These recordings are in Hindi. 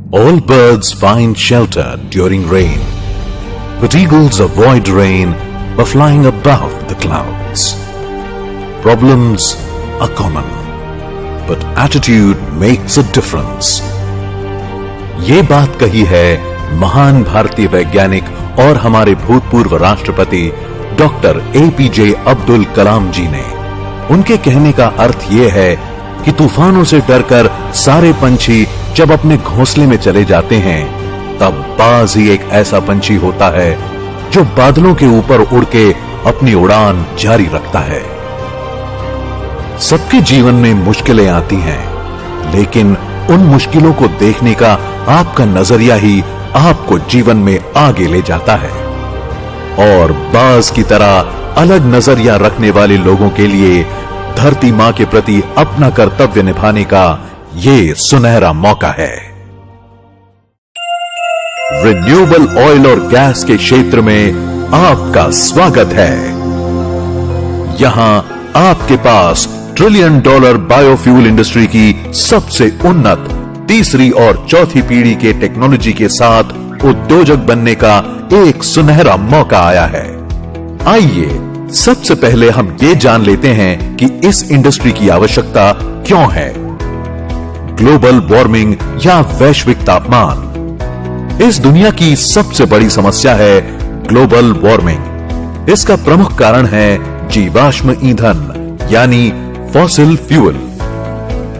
All birds find shelter during rain, but eagles avoid rain by flying above the clouds. Problems are common, but attitude makes a difference. ये बात कही है महान भारतीय वैज्ञानिक और हमारे भूतपूर्व राष्ट्रपति डॉक्टर एपीजे अब्दुल कलाम जी ने। उनके कहने का अर्थ यह है कि तूफानों से डरकर सारे पंछी जब अपने घोंसले में चले जाते हैं, तब बाज ही एक ऐसा पंछी होता है जो बादलों के ऊपर उड़ के अपनी उड़ान जारी रखता है। सबके जीवन में मुश्किलें आती हैं, लेकिन उन मुश्किलों को देखने का आपका नजरिया ही आपको जीवन में आगे ले जाता है। और बाज की तरह अलग नजरिया रखने वाले लोगों के लिए धरती मां के प्रति अपना कर्तव्य निभाने का ये सुनहरा मौका है। रिन्यूएबल ऑयल और गैस के क्षेत्र में आपका स्वागत है। यहां आपके पास $1 ट्रिलियन बायोफ्यूल इंडस्ट्री की सबसे उन्नत तीसरी और चौथी पीढ़ी के टेक्नोलॉजी के साथ उद्योजक बनने का एक सुनहरा मौका आया है। आइए सबसे पहले हम ये जान लेते हैं कि इस इंडस्ट्री की आवश्यकता क्यों है। ग्लोबल वार्मिंग या वैश्विक तापमान इस दुनिया की सबसे बड़ी समस्या है। ग्लोबल वार्मिंग इसका प्रमुख कारण है जीवाश्म ईंधन यानी फॉसिल फ्यूल।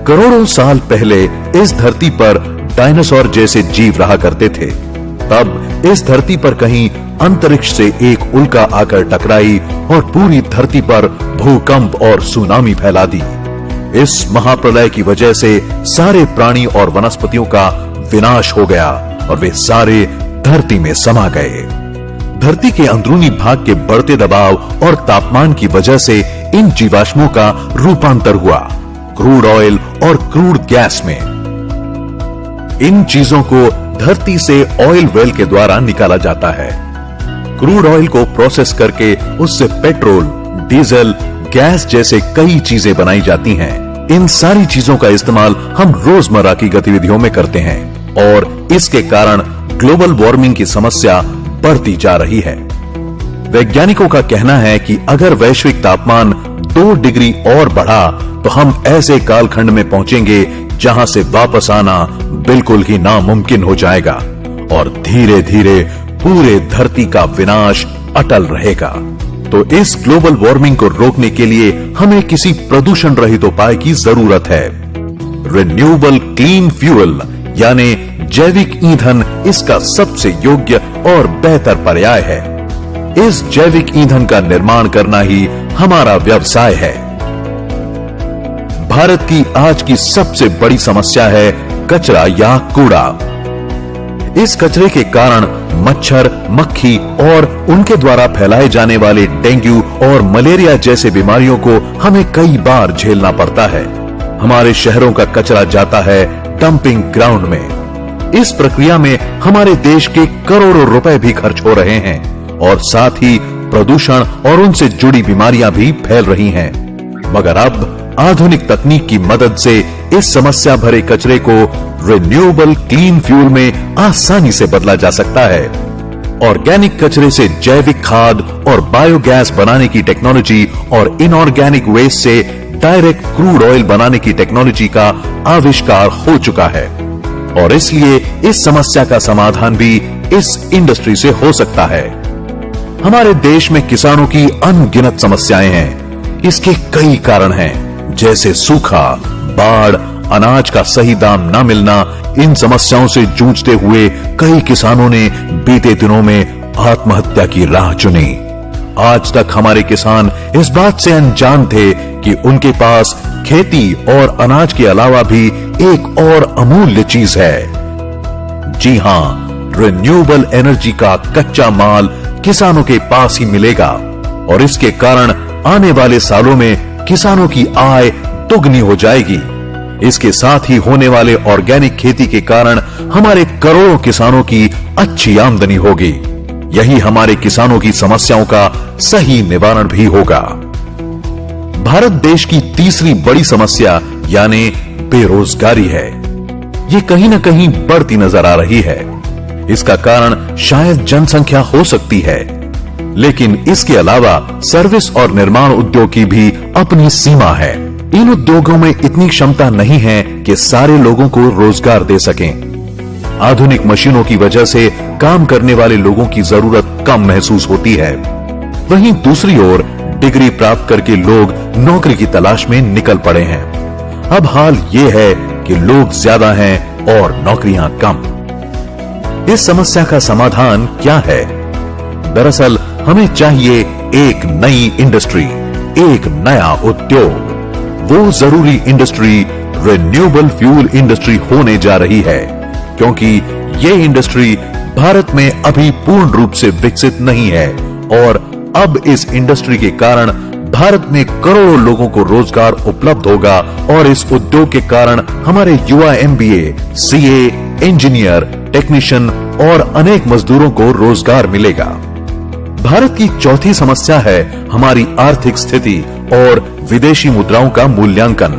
करोड़ों साल पहले इस धरती पर डायनासोर जैसे जीव रहा करते थे। तब इस धरती पर कहीं अंतरिक्ष से एक उल्का आकर टकराई और पूरी धरती पर भूकंप और सुनामी फैला दी। इस महाप्रलय की वजह से सारे प्राणी और वनस्पतियों का विनाश हो गया और वे सारे धरती में समा गए। धरती के अंदरूनी भाग के बढ़ते दबाव और तापमान की वजह से इन जीवाश्मों का रूपांतर हुआ क्रूड ऑयल और क्रूड गैस में। इन चीजों को धरती से ऑयल वेल के द्वारा निकाला जाता है। क्रूड ऑयल को प्रोसेस करके उससे पेट्रोल, डीजल, गैस जैसे कई चीजें बनाई जाती हैं। इन सारी चीजों का इस्तेमाल हम रोजमर्रा की गतिविधियों में करते हैं और इसके कारण ग्लोबल वार्मिंग की समस्या बढ़ती जा रही है। वैज्ञानिकों का कहना है कि अगर वैश्विक तापमान 2 डिग्री और बढ़ा तो हम ऐसे कालखंड में पहुंचेंगे जहां से वापस आना बिल्कुल ही नामुमकिन हो जाएगा और धीरे धीरे पूरे धरती का विनाश अटल रहेगा। तो इस ग्लोबल वार्मिंग को रोकने के लिए हमें किसी प्रदूषण रहित उपाय की जरूरत है। रिन्यूएबल क्लीन फ्यूल यानी जैविक ईंधन इसका सबसे योग्य और बेहतर पर्याय है। इस जैविक ईंधन का निर्माण करना ही हमारा व्यवसाय है। भारत की आज की सबसे बड़ी समस्या है कचरा या कूड़ा। इस कचरे के कारण मच्छर, मक्खी और उनके द्वारा फैलाए जाने वाले डेंगू और मलेरिया जैसे बीमारियों को हमें कई बार झेलना पड़ता है। हमारे शहरों का कचरा जाता है डंपिंग ग्राउंड में। इस प्रक्रिया में हमारे देश के करोड़ों रुपए भी खर्च हो रहे हैं और साथ ही प्रदूषण और उनसे जुड़ी बीमारियां भी फैल रही हैं। मगर अब आधुनिक तकनीक की मदद से इस समस्या भरे कचरे को रिन्यूएबल क्लीन फ्यूल में आसानी से बदला जा सकता है। ऑर्गेनिक कचरे से जैविक खाद और बायोगैस बनाने की टेक्नोलॉजी और इनऑर्गेनिक वेस्ट से डायरेक्ट क्रूड ऑयल बनाने की टेक्नोलॉजी का आविष्कार हो चुका है और इसलिए इस समस्या का समाधान भी इस इंडस्ट्री से हो सकता है। हमारे देश में किसानों की अनगिनत समस्याएं हैं। इसके कई कारण हैं, जैसे सूखा, बाढ़, अनाज का सही दाम न मिलना। इन समस्याओं से जूझते हुए कई किसानों ने बीते दिनों में आत्महत्या की राह चुनी। आज तक हमारे किसान इस बात से अनजान थे कि उनके पास खेती और अनाज के अलावा भी एक और अमूल्य चीज है। जी हां, रिन्यूएबल एनर्जी का कच्चा माल किसानों के पास ही मिलेगा और इसके कारण आने वाले सालों में किसानों की आय दोगुनी हो जाएगी। इसके साथ ही होने वाले ऑर्गेनिक खेती के कारण हमारे करोड़ों किसानों की अच्छी आमदनी होगी। यही हमारे किसानों की समस्याओं का सही निवारण भी होगा। भारत देश की तीसरी बड़ी समस्या यानी बेरोजगारी है। ये कहीं न कहीं बढ़ती नजर आ रही है। इसका कारण शायद जनसंख्या हो सकती है, लेकिन इसके अलावा सर्विस और निर्माण उद्योग की भी अपनी सीमा है। इन उद्योगों में इतनी क्षमता नहीं है कि सारे लोगों को रोजगार दे सकें। आधुनिक मशीनों की वजह से काम करने वाले लोगों की जरूरत कम महसूस होती है। वहीं दूसरी ओर डिग्री प्राप्त करके लोग नौकरी की तलाश में निकल पड़े हैं। अब हाल ये है कि लोग ज्यादा हैं और नौकरियां कम। इस समस्या का समाधान क्या है? दरअसल हमें चाहिए एक नई इंडस्ट्री, एक नया उद्योग। वो जरूरी इंडस्ट्री रिन्यूएबल फ्यूल इंडस्ट्री होने जा रही है, क्योंकि ये इंडस्ट्री भारत में अभी पूर्ण रूप से विकसित नहीं है और अब इस इंडस्ट्री के कारण भारत में करोड़ों लोगों को रोजगार उपलब्ध होगा और इस उद्योग के कारण हमारे युवा एमबीए, सीए, इंजीनियर, टेक्नीशियन और अनेक मजदूरों को रोजगार मिलेगा। भारत की चौथी समस्या है हमारी आर्थिक स्थिति और विदेशी मुद्राओं का मूल्यांकन।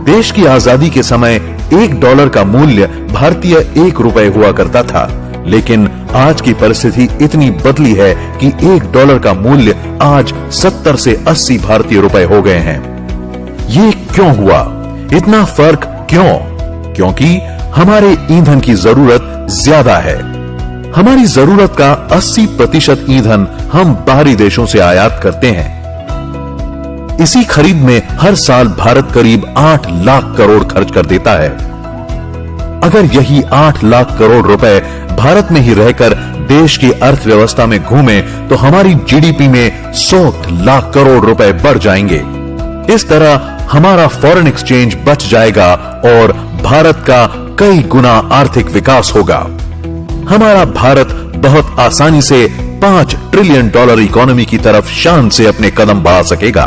देश की आजादी के समय $1 का मूल्य भारतीय ₹1 हुआ करता था, लेकिन आज की परिस्थिति इतनी बदली है कि $1 का मूल्य आज 70 से 80 भारतीय रुपए हो गए हैं। ये क्यों हुआ? इतना फर्क क्यों? क्योंकि हमारे ईंधन की जरूरत ज्यादा है। हमारी जरूरत का 80% ईंधन हम बाहरी देशों से आयात करते हैं। इसी खरीद में हर साल भारत करीब 8 लाख करोड़ खर्च कर देता है। अगर यही 8 लाख करोड़ रुपए भारत में ही रहकर देश की अर्थव्यवस्था में घूमे तो हमारी जीडीपी में 100 लाख करोड़ रुपए बढ़ जाएंगे। इस तरह हमारा फॉरेन एक्सचेंज बच जाएगा और भारत का कई गुना आर्थिक विकास होगा। हमारा भारत बहुत आसानी से $5 ट्रिलियन इकोनॉमी की तरफ शान से अपने कदम बढ़ा सकेगा,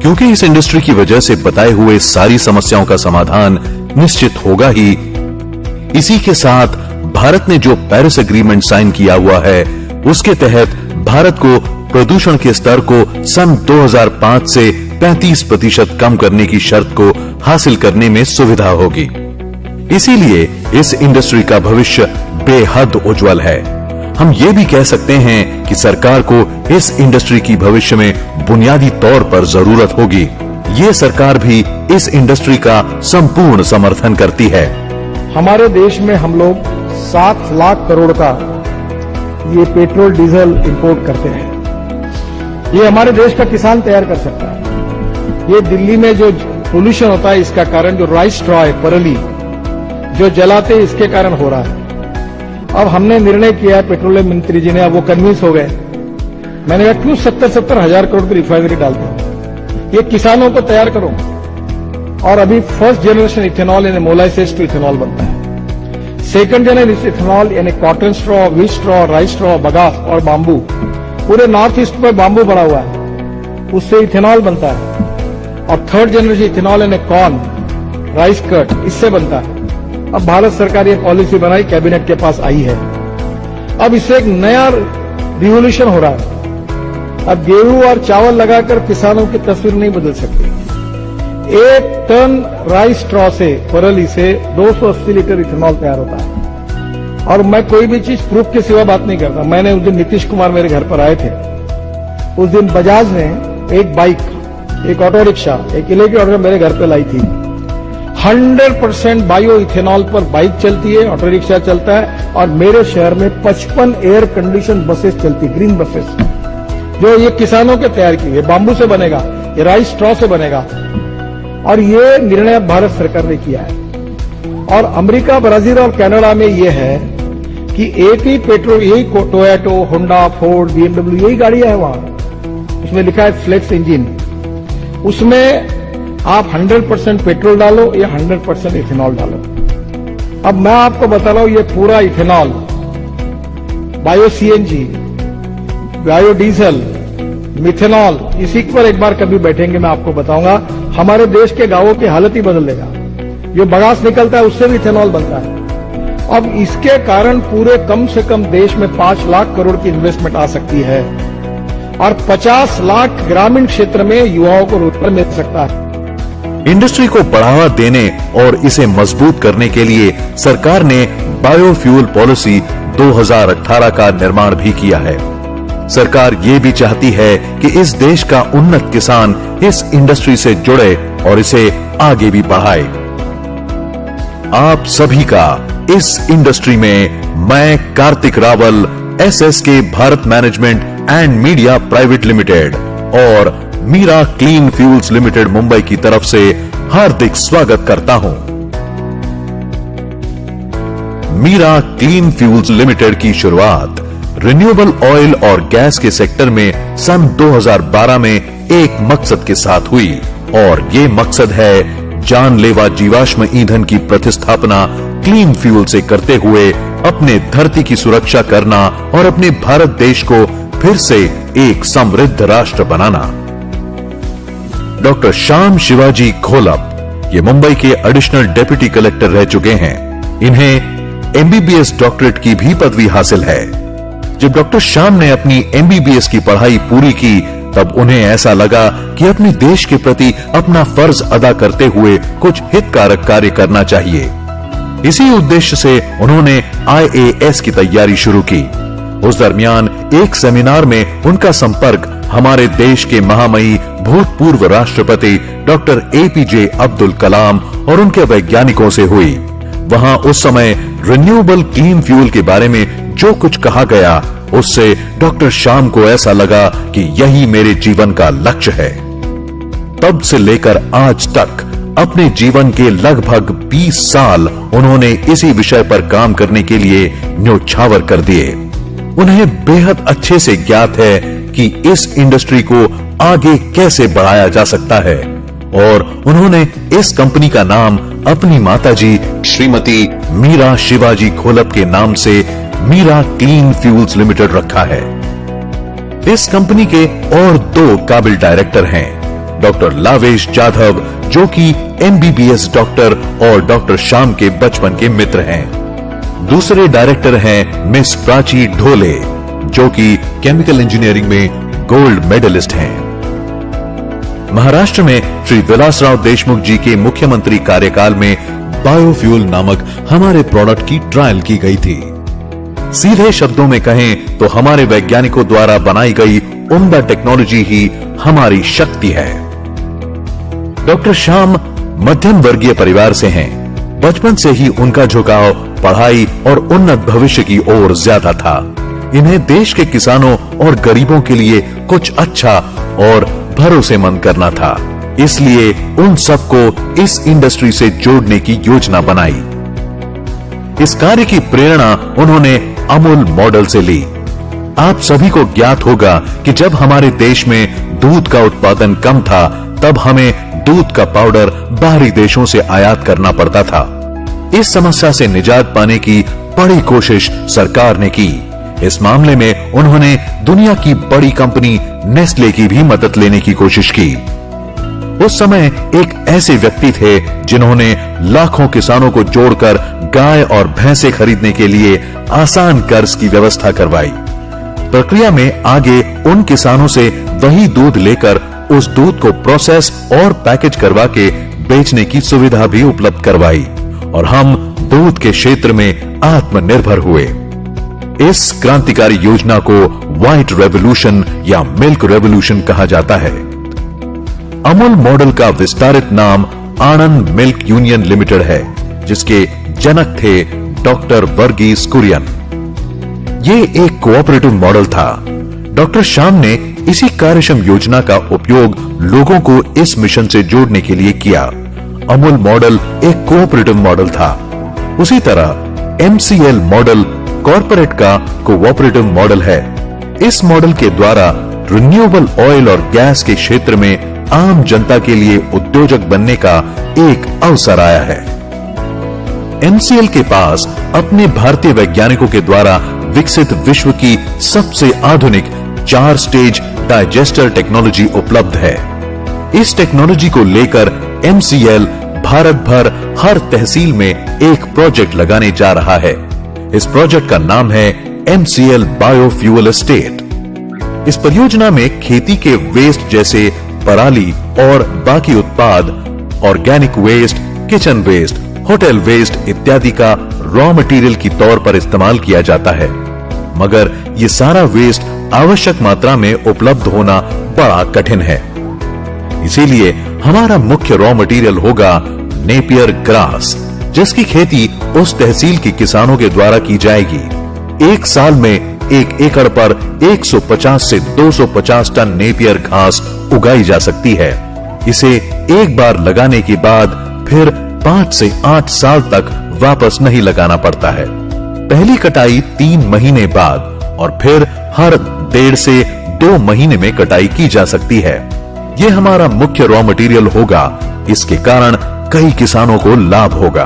क्योंकि इस इंडस्ट्री की वजह से बताए हुए सारी समस्याओं का समाधान निश्चित होगा ही। इसी के साथ भारत ने जो पेरिस एग्रीमेंट साइन किया हुआ है, उसके तहत भारत को प्रदूषण के स्तर को सन 2005 से 35% कम करने की शर्त को हासिल करने में सुविधा होगी। इसीलिए इस इंडस्ट्री का भविष्य बेहद उज्जवल है। हम ये भी कह सकते हैं कि सरकार को इस इंडस्ट्री की भविष्य में बुनियादी तौर पर जरूरत होगी। ये सरकार भी इस इंडस्ट्री का संपूर्ण समर्थन करती है। हमारे देश में हम लोग 7 लाख करोड़ का ये पेट्रोल डीजल इंपोर्ट करते हैं। ये हमारे देश का किसान तैयार कर सकता है। ये दिल्ली में जो पोल्यूशन होता है, इसका कारण जो राइस स्ट्रॉ है, परली जो जलाते, इसके कारण हो रहा है। अब हमने निर्णय किया है, पेट्रोलियम मंत्री जी ने, अब वो कन्विंस हो गए। मैंने कहा क्यों 70 हजार करोड़ की रिफाइनरी डालते हो, ये किसानों को तैयार करो। और अभी फर्स्ट जनरेशन इथेनॉल यानी मोलाइसेस टू इथेनॉल बनता है। सेकंड जनरेशन इथेनॉल यानी cotton straw, wheat straw, rice straw, bagasse और बांबू, पूरे नॉर्थ ईस्ट में बांबू बढ़ा हुआ है, उससे इथेनॉल बनता है। और थर्ड जनरेशन इथेनॉल यानी कॉर्न, राइस कट, इससे बनता है। अब भारत सरकार ये पॉलिसी बनाई, कैबिनेट के पास आई है। अब इससे एक नया रिवोल्यूशन हो रहा है। अब गेहूं और चावल लगाकर किसानों की तस्वीर नहीं बदल सकती। 1 टन राइस स्ट्रॉ से, परली से 280 लीटर इथेनॉल तैयार होता है। और मैं कोई भी चीज प्रूफ के सिवा बात नहीं करता। मैंने उस दिन नीतीश कुमार मेरे घर पर आए थे, उस दिन बजाज ने एक बाइक, एक ऑटो रिक्शा, एक इलेक्ट्रिक ऑटो मेरे घर पे लाई थी। 100% बायो इथेनॉल पर बाइक चलती है, ऑटो रिक्शा चलता है। और मेरे शहर में 55 एयर कंडीशन बसेस चलती, ग्रीन बसेस, जो ये किसानों के तैयार की। ये बांबू से बनेगा, ये राइस स्ट्रॉ से बनेगा। और ये निर्णय भारत सरकार ने किया है। और अमेरिका, ब्राजील और कनाडा में ये है कि एक ही पेट्रोल, यही टोयोटो, होंडा, फोर्ड, BMW, यही गाड़ियां है वहां। उसमें लिखा है फ्लेक्स इंजन। उसमें आप 100% पेट्रोल डालो या 100% इथेनॉल डालो। अब मैं आपको बता रहा हूं, ये पूरा ethanol, bio CNG, bio diesel, methanol, इसी पर एक बार कभी बैठेंगे, मैं आपको बताऊंगा। हमारे देश के गांवों की हालत ही बदल देगा। जो बगास निकलता है उससे भी इथेनॉल बनता है। अब इसके कारण पूरे कम से कम देश में 5 लाख करोड़ की इन्वेस्टमेंट आ सकती है और 50 लाख ग्रामीण क्षेत्र में युवाओं को रोजगार मिल सकता है। इंडस्ट्री को बढ़ावा देने और इसे मजबूत करने के लिए सरकार ने बायोफ्यूल पॉलिसी 2018 का निर्माण भी किया है। सरकार ये भी चाहती है कि इस देश का उन्नत किसान इस इंडस्ट्री से जुड़े और इसे आगे भी बढ़ाए। आप सभी का इस इंडस्ट्री में मैं Kartik Rawal, SSK Bharat management and media private limited और Meera clean fuels limited Mumbai की तरफ से हार्दिक स्वागत करता हूं। मीरा क्लीन फ्यूल्स लिमिटेड की शुरुआत रिन्यूएबल ऑयल और गैस के सेक्टर में सन 2012 में एक मकसद के साथ हुई और ये मकसद है जानलेवा जीवाश्म ईंधन की प्रतिस्थापना क्लीन फ्यूल से करते हुए अपने धरती की सुरक्षा करना और अपने भारत देश को फिर से एक समृद्ध राष्ट्र बनाना। डॉक्टर श्याम शिवाजी घोलप ये मुंबई के एडिशनल डिप्टी कलेक्टर रह चुके हैं। इन्हें एमबीबीएस डॉक्टरेट की भी पदवी हासिल है। जब डॉक्टर श्याम ने अपनी एमबीबीएस की पढ़ाई पूरी की तब उन्हें ऐसा लगा कि अपने देश के प्रति अपना फर्ज अदा करते हुए कुछ हितकारक कार्य करना चाहिए। इसी उद्देश्य से उन्होंने IAS की तैयारी शुरू की। उस दरमियान एक सेमिनार में उनका संपर्क हमारे देश के महामहिम भूतपूर्व राष्ट्रपति डॉक्टर APJ अब्दुल कलाम और उनके वैज्ञानिकों से हुई। वहां उस समय रिन्यूएबल क्लीन फ्यूल के बारे में जो कुछ कहा गया उससे डॉक्टर श्याम को ऐसा लगा कि यही मेरे जीवन का लक्ष्य है। तब से लेकर आज तक अपने जीवन के लगभग 20 साल उन्होंने इसी विषय पर काम करने के लिए न्योछावर कर दिए। उन्हें बेहद अच्छे से ज्ञात है कि इस इंडस्ट्री को आगे कैसे बढ़ाया जा सकता है और उन्होंने इस कंपनी का नाम अपनी माताजी श्रीमती मीरा शिवाजी घोलप के नाम से मीरा क्लीन फ्यूल्स लिमिटेड रखा है। इस कंपनी के और 2 काबिल डायरेक्टर हैं, डॉक्टर लावेश जाधव जो कि एमबीबीएस डॉक्टर और डॉक्टर श्याम के बचपन के मित्र हैं। दूसरे डायरेक्टर हैं मिस प्राची ढोले जो कि केमिकल इंजीनियरिंग में गोल्ड मेडलिस्ट हैं। महाराष्ट्र में श्री विलासराव देशमुख जी के मुख्यमंत्री कार्यकाल में बायोफ्यूल नामक हमारे प्रोडक्ट की ट्रायल की गई थी। सीधे शब्दों में कहें तो हमारे वैज्ञानिकों द्वारा बनाई गई उम्दा टेक्नोलॉजी ही हमारी शक्ति है। डॉक्टर श्याम मध्यम वर्गीय परिवार से हैं। बचपन से ही उनका झुकाव पढ़ाई और उन्नत भविष्य की ओर ज्यादा था। इन्हें देश के किसानों और गरीबों के लिए कुछ अच्छा और भरोसेमंद करना था, इसलिए उन सबको इस इंडस्ट्री से जोड़ने की योजना बनाई। इस कार्य की प्रेरणा उन्होंने अमूल मॉडल से ली। आप सभी को ज्ञात होगा कि जब हमारे देश में दूध का उत्पादन कम था तब हमें दूध का पाउडर बाहरी देशों से आयात करना पड़ता था। इस समस्या से निजात पाने की बड़ी कोशिश सरकार ने की। इस मामले में उन्होंने दुनिया की बड़ी कंपनी नेस्ले की भी मदद लेने की कोशिश की। उस समय एक ऐसे व्यक्ति थे जिन्होंने लाखों किसानों को जोड़कर गाय और भैंसे खरीदने के लिए आसान कर्ज की व्यवस्था करवाई। प्रक्रिया में आगे उन किसानों से वही दूध लेकर उस दूध को प्रोसेस और पैकेज करवा के बेचने की सुविधा भी उपलब्ध करवाई और हम दूध के क्षेत्र में आत्मनिर्भर हुए। इस क्रांतिकारी योजना को व्हाइट रेवोल्यूशन या मिल्क रेवोल्यूशन कहा जाता है। अमूल मॉडल का विस्तारित नाम आनंद मिल्क यूनियन लिमिटेड है, जिसके जनक थे डॉक्टर वर्गीस कुरियन। ये एक कोऑपरेटिव मॉडल था। डॉक्टर श्याम ने इसी कार्यक्षम योजना का उपयोग लोगों को इस मिशन से जोड़ने के लिए किया। अमूल मॉडल एक कोऑपरेटिव मॉडल था। उसी तरह MCL मॉडल कॉर्पोरेट का कोऑपरेटिव मॉडल है। इस मॉडल के द्वारा रिन्यूएबल ऑयल और गैस के क्षेत्र में आम जनता के लिए उद्योजक बनने का एक अवसर आया है। MCL के पास अपने भारतीय वैज्ञानिकों के द्वारा विकसित विश्व की सबसे आधुनिक 4 स्टेज डाइजेस्टर टेक्नोलॉजी उपलब्ध है। इस टेक्नोलॉजी को लेकर MCL भारत भर हर तहसील में एक प्रोजेक्ट लगाने जा रहा है। इस प्रोजेक्ट का नाम है MCL बायोफ्यूल एस्टेट। इस परियोजना में खेती के वेस्ट जैसे पराली और बाकी उत्पाद organic waste, kitchen waste, hotel waste इत्यादि का रॉ मटेरियल की तौर पर इस्तेमाल किया जाता है, मगर ये सारा वेस्ट आवश्यक मात्रा में उपलब्ध होना बड़ा कठिन है। इसीलिए हमारा मुख्य रॉ मटेरियल होगा नेपियर ग्रास, जिसकी खेती उस तहसील के किसानों के द्वारा की जाएगी। एक साल में 1 एकड़ पर 150 से 250 टन नेपियर घास उगाई जा सकती है। इसे एक बार लगाने के बाद फिर 5 से 8 साल तक वापस नहीं लगाना पड़ता है। पहली कटाई 3 महीने बाद और फिर हर 1.5 से 2 महीने में कटाई की जा सकती है। यह हमारा मुख्य रॉ मटेरियल होगा। इसके कारण कई किसानों को लाभ होगा।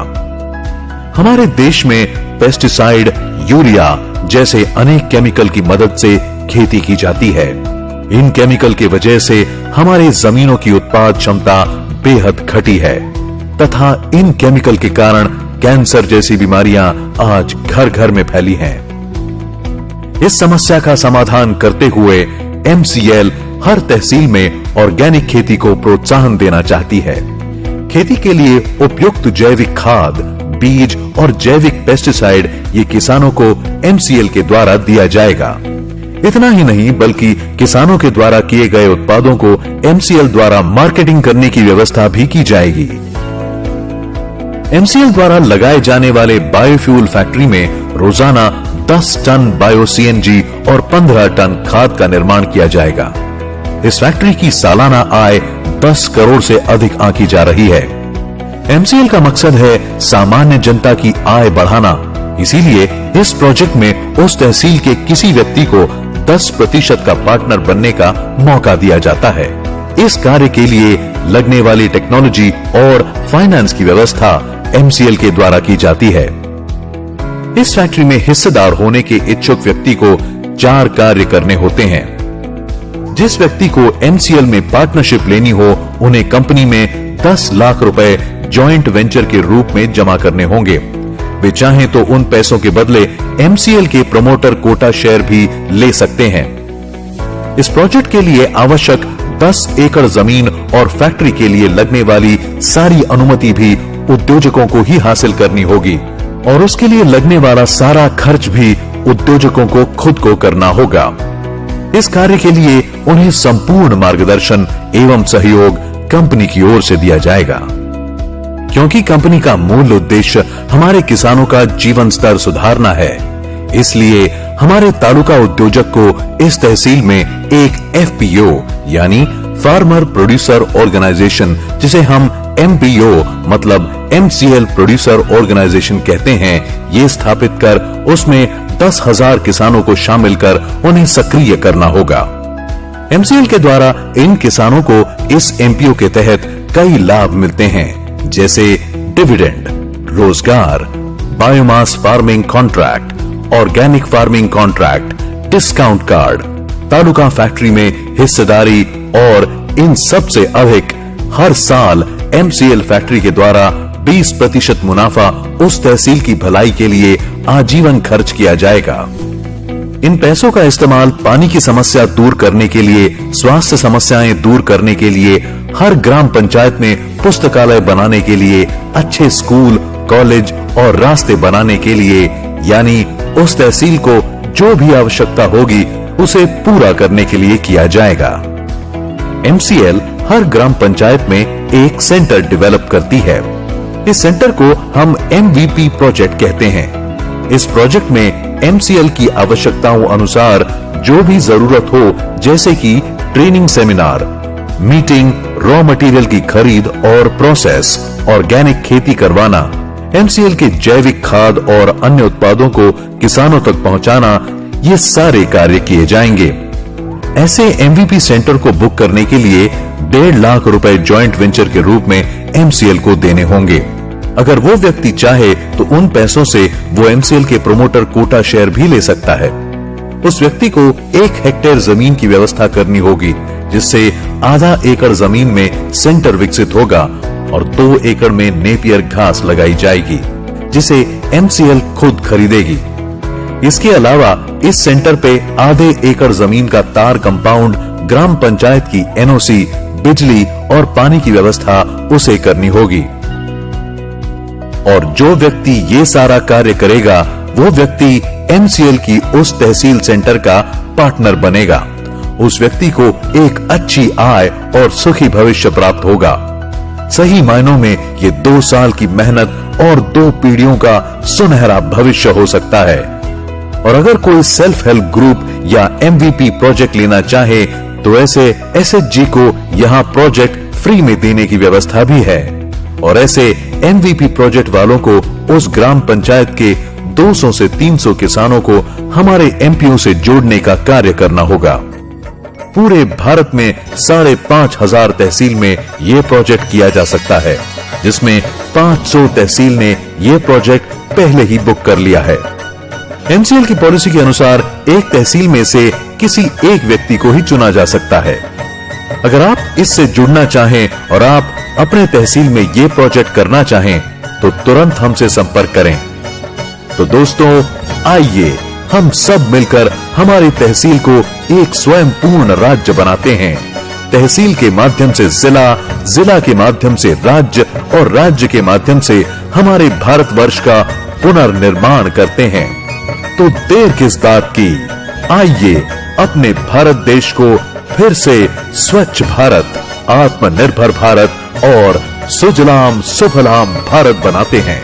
हमारे देश में पेस्टिसाइड, यूरिया जैसे अनेक केमिकल की मदद से खेती की जाती है। इन केमिकल की वजह से हमारे जमीनों की उत्पाद क्षमता बेहद घटी है तथा इन केमिकल के कारण कैंसर जैसी बीमारियां आज घर घर में फैली हैं। इस समस्या का समाधान करते हुए MCL हर तहसील में ऑर्गेनिक खेती को प्रोत्साहन देना चाहती है। खेती के लिए उपयुक्त जैविक खाद, बीज और जैविक पेस्टिसाइड ये किसानों को MCL के द्वारा दिया जाएगा। इतना ही नहीं बल्कि किसानों के द्वारा किए गए उत्पादों को MCL द्वारा मार्केटिंग करने की व्यवस्था भी की जाएगी। MCL द्वारा लगाए जाने वाले बायोफ्यूल फैक्ट्री में रोजाना 10 टन बायो CNG और 15 टन खाद का निर्माण किया जाएगा। इस फैक्ट्री की सालाना आय 10 करोड़ से अधिक आंकी जा रही है। MCL का मकसद है सामान्य जनता की आय बढ़ाना। इसीलिए इस प्रोजेक्ट में उस तहसील के किसी व्यक्ति को 10% का पार्टनर बनने का मौका दिया जाता है। इस कार्य के लिए लगने वाली टेक्नोलॉजी और फाइनेंस की व्यवस्था MCL के द्वारा की जाती है। इस फैक्ट्री में हिस्सेदार होने के इच्छुक व्यक्ति को 4 कार्य करने होते हैं। जिस व्यक्ति को MCL में पार्टनरशिप लेनी हो, उन्हें कंपनी में 10 लाख रुपए जॉइंट वेंचर के रूप में जमा करने होंगे। वे चाहें तो उन पैसों के बदले MCL के प्रमोटर कोटा शेयर भी ले सकते हैं। इस प्रोजेक्ट के लिए आवश्यक 10 एकड़ जमीन और फैक्ट्री के लिए लगने वाली सारी अनुमति भी उद्योजकों को ही हासिल करनी होगी और उसके लिए लगने वाला सारा खर्च भी उद्योजकों को खुद को करना होगा। इस कार्य के लिए उन्हें संपूर्ण मार्गदर्शन एवं सहयोग कंपनी की ओर से दिया जाएगा। क्योंकि कंपनी का मूल उद्देश्य हमारे किसानों का जीवन स्तर सुधारना है, इसलिए हमारे तालुका उद्योजक को इस तहसील में एक FPO यानी फार्मर प्रोड्यूसर ऑर्गेनाइजेशन, जिसे हम MPO मतलब MCL प्रोड्यूसर ऑर्गेनाइजेशन कहते हैं, ये स्थापित कर उसमें 10,000 किसानों को शामिल कर उन्हें सक्रिय करना होगा। MCL के द्वारा इन किसानों को इस MPO के तहत कई लाभ मिलते हैं, जैसे डिविडेंड, रोजगार, biomass farming contract, organic farming contract, discount card, taluka factory में हिस्सेदारी और इन सब से अधिक हर साल MCL फैक्ट्री के द्वारा 20% मुनाफा उस तहसील की भलाई के लिए आजीवन खर्च किया जाएगा। इन पैसों का इस्तेमाल पानी की समस्या दूर करने के लिए, स्वास्थ्य समस्याएं दूर करने के लिए, हर ग्राम पंचायत में पुस्तकालय बनाने के लिए, अच्छे स्कूल, कॉलेज और रास्ते बनाने के लिए, यानी उस तहसील को जो भी आवश्यकता होगी उसे पूरा करने के लिए किया जाएगा। MCL हर ग्राम पंचायत में एक सेंटर डेवलप करती है। इस सेंटर को हम MVP प्रोजेक्ट कहते हैं। इस प्रोजेक्ट में MCL की आवश्यकताओं अनुसार जो भी जरूरत हो, जैसे कि training seminar, meeting, raw material की खरीद और प्रोसेस, ऑर्गेनिक खेती करवाना, MCL के जैविक खाद और अन्य उत्पादों को किसानों तक पहुंचाना, ये सारे कार्य किए जाएंगे। ऐसे MVP सेंटर को बुक करने के लिए 1.5 लाख रुपए जॉइंट वेंचर के रूप में MCL को देने होंगे। अगर वो व्यक्ति चाहे तो उन पैसों से वो MCL के प्रमोटर कोटा शेयर भी ले सकता है। उस व्यक्ति को 1 हेक्टेयर जमीन की व्यवस्था करनी होगी, जिससे आधा एकड़ जमीन में सेंटर विकसित होगा और 2 एकड़ में नेपियर घास लगाई जाएगी, जिसे MCL खुद खरीदेगी। इसके अलावा इस सेंटर पे आधे एकड़ जमीन का तार कंपाउंड ग्राम पंचायत की NOC बिजली और पानी की व्यवस्था उसे करनी होगी। और जो व्यक्ति ये सारा कार्य करेगा वो व्यक्ति एमसीएल की उस तहसील सेंटर का पार्टनर बनेगा। उस व्यक्ति को एक अच्छी आय और सुखी भविष्य प्राप्त होगा। सही मायनों में ये 2 साल की मेहनत और 2 पीढ़ियों का सुनहरा भविष्य हो सकता है। और अगर कोई सेल्फ हेल्प ग्रुप या एमवीपी प्रोजेक्ट लेना चाहे तो ऐसे एसएचजी को यहाँ प्रोजेक्ट फ्री में देने की व्यवस्था भी है। और ऐसे एमवीपी प्रोजेक्ट वालों को उस ग्राम पंचायत के 200 से 300 किसानों को हमारे एमपीओ से जोड़ने का कार्य करना होगा। पूरे भारत में 5,500 तहसील में यह प्रोजेक्ट किया जा सकता है, जिसमें 500 तहसील ने यह प्रोजेक्ट पहले ही बुक कर लिया है। एमसीएल की पॉलिसी के अनुसार एक तहसील में से किसी एक व्यक्ति को ही चुना जा सकता है। अगर आप इससे जुड़ना चाहें और आप अपने तहसील में ये प्रोजेक्ट करना चाहें तो तुरंत हमसे संपर्क करें। तो दोस्तों, आइए हम सब मिलकर हमारी तहसील को एक स्वयं पूर्ण राज्य बनाते हैं। तहसील के माध्यम से जिला, जिला के माध्यम से राज्य और राज्य के माध्यम से हमारे भारतवर्ष का पुनर्निर्माण करते हैं। तो देर किस बात की, आइए अपने भारत देश को फिर से स्वच्छ भारत, आत्मनिर्भर भारत और सुजलाम सुफलाम भारत बनाते हैं।